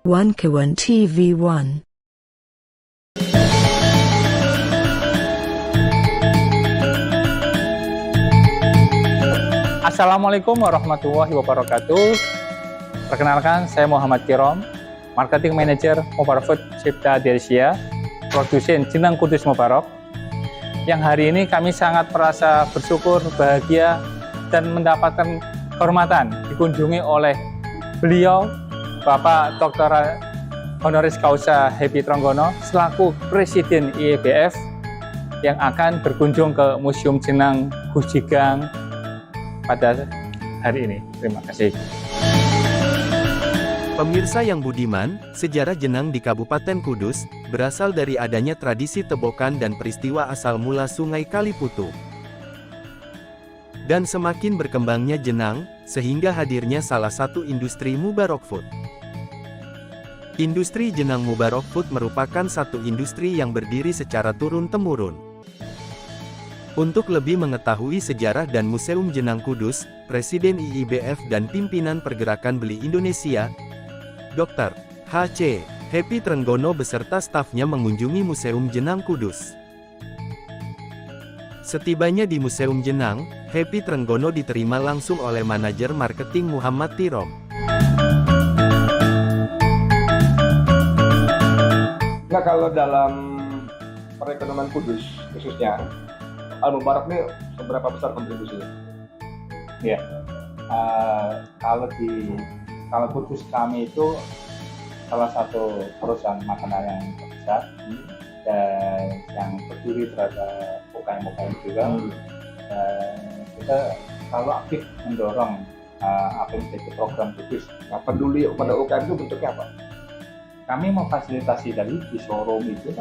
Wankawan TV1. Assalamualaikum warahmatullahi wabarakatuh. Perkenalkan, saya Muhammad Kirom, Marketing Manager Mubarak Food Cipta Dirsia, Produsen Jenang Kudus Mubarak. Yang hari ini kami sangat merasa bersyukur, bahagia, dan mendapatkan kehormatan dikunjungi oleh beliau, Bapak Dr. Honoris Causa Happy Trenggono, selaku Presiden IEBF yang akan berkunjung ke Museum Jenang Gujigang pada hari ini. Terima kasih. Pemirsa yang budiman, sejarah jenang di Kabupaten Kudus berasal dari adanya tradisi tebokan dan peristiwa asal mula Sungai Kaliputu. Dan semakin berkembangnya jenang, sehingga hadirnya salah satu industri Mubarak Food. Industri jenang Mubarak Food merupakan satu industri yang berdiri secara turun-temurun. Untuk lebih mengetahui sejarah dan Museum Jenang Kudus, Presiden IIBF dan pimpinan Pergerakan Beli Indonesia, Dr. H.C. Happy Trenggono beserta stafnya mengunjungi Museum Jenang Kudus. Setibanya di Museum Jenang, Happy Trenggono diterima langsung oleh manajer marketing Muhammad Tirom. Nah, kalau dalam perekonomian Kudus khususnya, Al-Mubarak ini seberapa besar kontribusinya? Ya, kalau Kudus kami itu salah satu perusahaan makanan yang terbesar dan yang berdiri terhadap UKM-UKM juga. Dan kita selalu aktif mendorong apa yang menjadi program Kudus. Nah, peduli pada UKM itu bentuknya apa? Kami memfasilitasi dari di showroom itu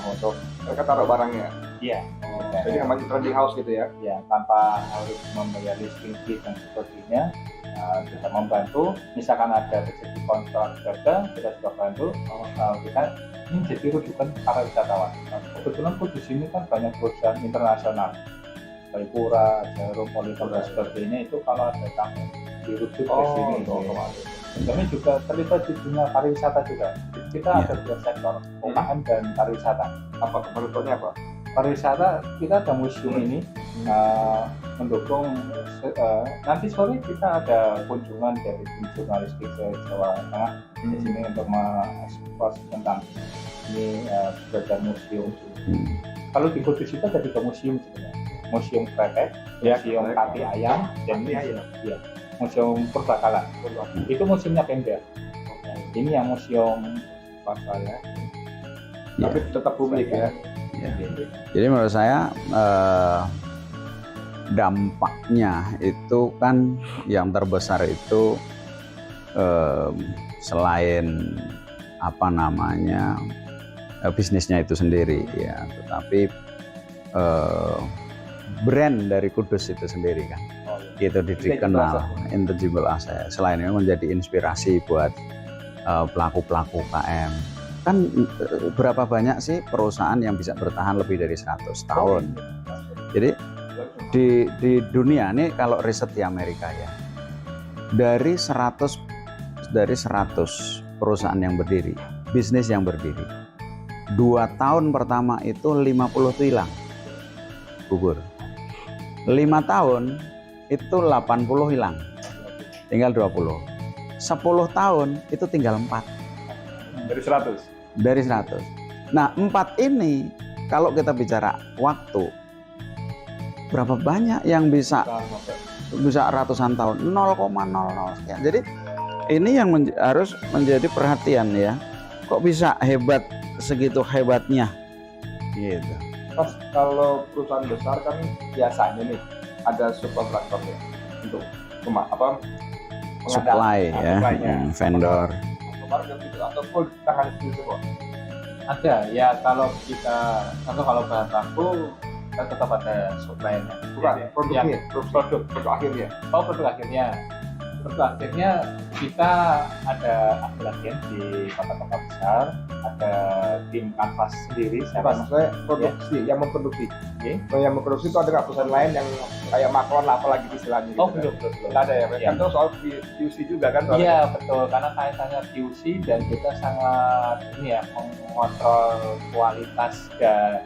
untuk Mereka taruh barangnya. iya. Jadi namanya trading house gitu ya? Ya, tanpa harus membayar listing fee dan sebagainya, kita membantu. Misalkan ada terjadi kontrak dagang, kita juga bantu. Kita ini jadi rujukan para wisatawan. Kebetulan Kudus ini kan banyak perusahaan internasional, Baipura, Jarum, Politon dan sebagainya. Itu kalau ada tamu dirujuk ke sini. Kami juga terlibat di dunia pariwisata juga. Kita ada dua sektor, UKM dan pariwisata. Apa keperluannya apa? Pariwisata, kita ada museum ini mendukung. Nanti sore kita ada kunjungan dari tim jurnalistik Jawa Tengah di sini untuk mengekspos tentang ini keberadaan museum. Kalau di Kudus itu ada 3 museum sebenarnya. Museum Kretek, Museum Kaki Ayam, dan Museum Purbakala. Itu museumnya Pemda. Ini yang museum swasta ya. Tapi tetap publik ya. Jadi menurut saya dampaknya itu kan yang terbesar itu selain apa namanya bisnisnya itu sendiri ya, tetapi brand dari Kudus itu sendiri kan, itu dikenal intangible asset. Selain itu menjadi inspirasi buat pelaku-pelaku UKM. Kan berapa banyak sih perusahaan yang bisa bertahan lebih dari 100 tahun. Jadi di dunia ini kalau riset di Amerika ya, dari 100 perusahaan yang berdiri, bisnis yang berdiri, 2 tahun pertama itu 50 itu hilang, gugur. 5 tahun itu 80 hilang, tinggal 20. 10 tahun itu tinggal 4. Dari 100? Dari 100. Nah, 4 ini kalau kita bicara waktu, berapa banyak yang bisa ratusan tahun, 0,00 sekian. Jadi ini yang harus menjadi perhatian ya. Kok bisa hebat segitu hebatnya gitu. Pas kalau perusahaan besar kan biasanya nih ada subkontraktor ya untuk supply ya, vendor. Atau full tangan sendiri kok? Ada ya, kalau bahan baku kita tetap ada supply-nya. Bukan, produk akhirnya. produk akhirnya. Akhirnya kita ada latihan di kota-kota besar, ada tim kanvas sendiri. Maksudnya produksi, yang memproduksi. Kalau yang memproduksi itu ada nggak perusahaan lain yang kayak Macron lah, apalagi istilahnya gitu? Belum. Nggak ada ya? Kan itu soal QC juga kan? Iya betul, karena kaitannya QC dan kita sangat mengontrol kualitas dan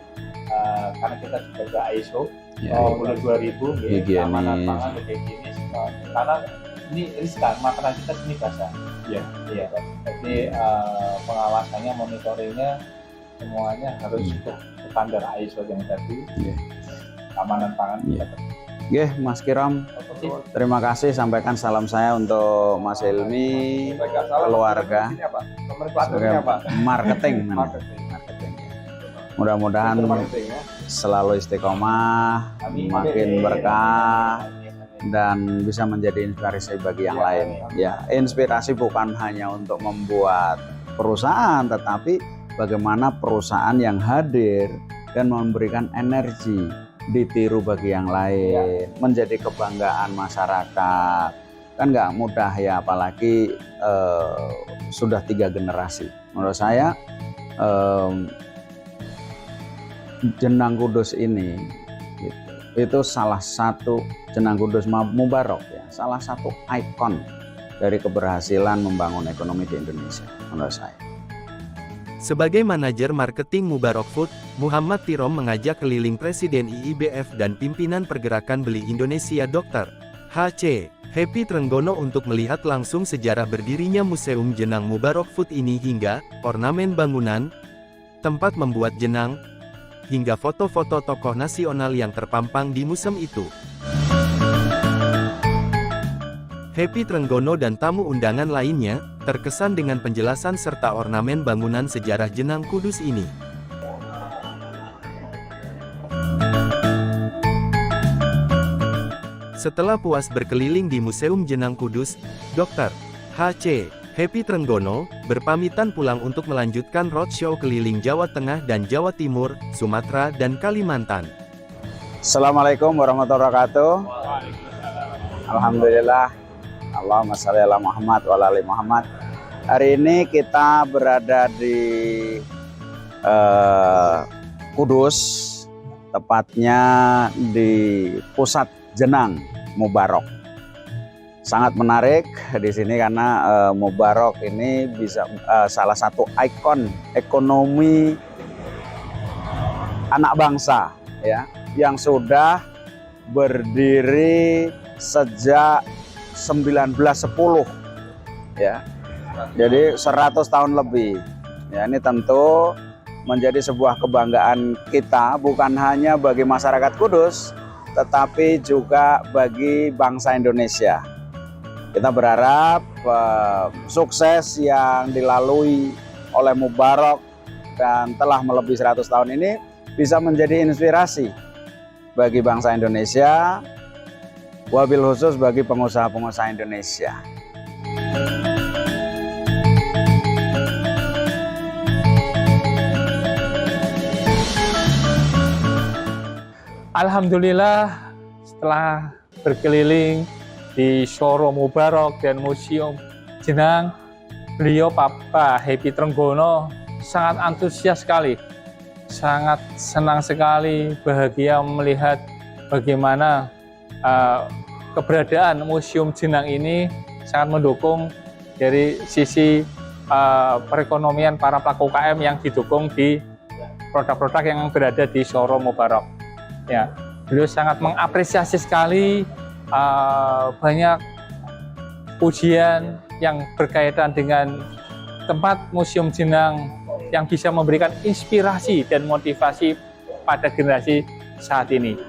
karena kita juga ISO mulai 2000 keamanan pangan dan higienis. Karena ini riskan, makanan kita sini basah. Iya. Jadi pengawasannya, monitoringnya semuanya harus untuk standar ISO yang tadi. Keamanan pangan. Oke, Mas Kirom, terima kasih. Sampaikan salam saya untuk Mas Hilmi, keluarga, sebagai marketing. Mudah-mudahan selalu istiqomah, makin berkah, dan bisa menjadi inspirasi bagi yang lain. Ya, inspirasi bukan hanya untuk membuat perusahaan, tetapi bagaimana perusahaan yang hadir dan memberikan energi ditiru bagi yang lain, menjadi kebanggaan masyarakat. Kan nggak mudah ya, apalagi sudah 3 generasi. Menurut saya Jenang Kudus ini itu salah satu, Jenang Kudus Mubarok ya, salah satu ikon dari keberhasilan membangun ekonomi di Indonesia menurut saya. Sebagai manajer marketing Mubarok Food, Muhammad Tirom mengajak keliling Presiden IIBF dan pimpinan Pergerakan Beli Indonesia Dr. H.C. Happy Trenggono untuk melihat langsung sejarah berdirinya Museum Jenang Mubarok Food ini hingga ornamen bangunan, tempat membuat jenang, hingga foto-foto tokoh nasional yang terpampang di museum itu. Happy Trenggono dan tamu undangan lainnya terkesan dengan penjelasan serta ornamen bangunan sejarah Jenang Kudus ini. Setelah puas berkeliling di Museum Jenang Kudus, Dr. H.C. Happy Trenggono berpamitan pulang untuk melanjutkan roadshow keliling Jawa Tengah dan Jawa Timur, Sumatera dan Kalimantan. Assalamualaikum warahmatullahi wabarakatuh. Alhamdulillah. Allahumma sholli ala Muhammad wa ala ali Muhammad. Hari ini kita berada di Kudus, tepatnya di pusat Jenang Mubarok. Sangat menarik di sini karena Mubarok ini bisa salah satu ikon ekonomi anak bangsa ya, yang sudah berdiri sejak 1910 ya. Jadi 100 tahun lebih. Ya, ini tentu menjadi sebuah kebanggaan kita, bukan hanya bagi masyarakat Kudus tetapi juga bagi bangsa Indonesia. Kita berharap sukses yang dilalui oleh Mubarok dan telah melebihi 100 tahun ini bisa menjadi inspirasi bagi bangsa Indonesia, wabil khusus bagi pengusaha-pengusaha Indonesia. Alhamdulillah, setelah berkeliling di showroom Mubarok dan Museum Jenang, beliau Bapak Happy Trenggono sangat antusias sekali, sangat senang sekali, bahagia melihat bagaimana keberadaan Museum Jenang ini sangat mendukung dari sisi perekonomian para pelaku UKM yang didukung di produk-produk yang berada di showroom Mubarok. Ya, beliau sangat mengapresiasi sekali banyak pujian yang berkaitan dengan tempat Museum Jenang yang bisa memberikan inspirasi dan motivasi pada generasi saat ini.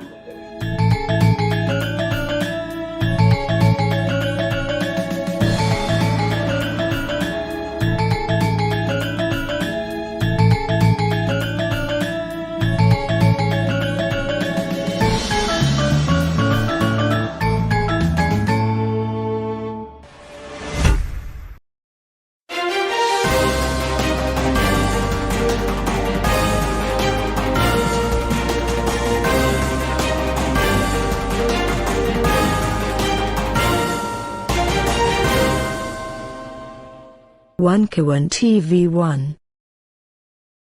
1K1 TV1